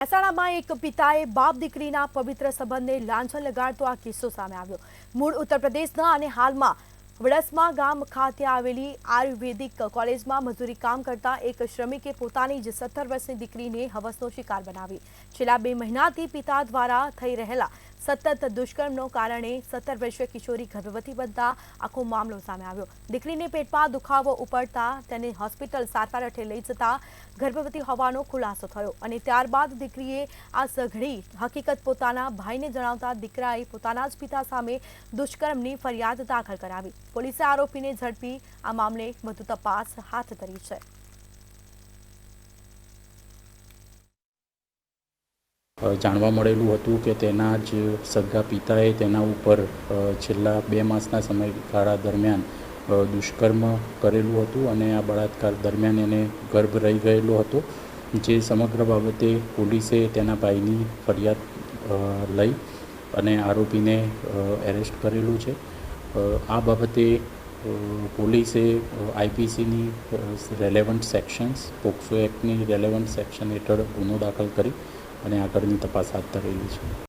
મહેસાણામાં એક પિતાએ બાપ દીકરીના પવિત્ર સંબંધને લાંછન લગાડતો આ કિસ્સો સામે આવ્યો। મૂળ ઉત્તર પ્રદેશના અને હાલમાં વડસમા ગામ ખાતે આવેલી આયુર્વેદિક કોલેજમાં મજૂરી કામ કરતા એક શ્રમિકે પોતાની જ 17 વર્ષની દીકરીને હવસનો શિકાર બનાવી। છેલ્લા 2 મહિનાથી પિતા દ્વારા થઈ રહેલા સતત દુષ્કર્મનો કારણે 17 વર્ષીય કિશોરી ગર્ભવતી બનતા આખો મામલો સામે આવ્યો। દીકરીને પેટમાં દુખાવો ઉપડતા તેને હોસ્પિટલ સારવાર અર્થે લઈ જતા ગર્ભવતી હોવાનો ખુલાસો થયો અને ત્યારબાદ દીકરીએ આ સઘળી હકીકત પોતાના ભાઈને જણાવતા દીકરાએ પોતાના જ પિતા સામે દુષ્કર્મની ફરિયાદ દાખલ કરાવી। પોલીસે આરોપીને ઝડપી આ મામલે વધુ તપાસ હાથ ધરી છે। જાણવા મળેલું હતું કે તેના જ સગા પિતાએ તેના ઉપર છેલ્લા 2 માસના સમયગાળા દરમિયાન દુષ્કર્મ કરેલું હતું અને આ બળાત્કાર દરમિયાન એને ગર્ભ રહી ગયેલો હતો। જે સમગ્ર બાબતે પોલીસે તેના ભાઈની ફરિયાદ લઈ અને આરોપીને એરેસ્ટ કરેલું છે। આ બાબતે પોલીસે આઈપીસીની રેલેવન્ટ સેક્શન્સ, પોક્સો એક્ટની રેલેવન્ટ સેક્શન હેઠળ ગુનો દાખલ કરી અને આગળની તપાસ હાથ ધરેલી છે।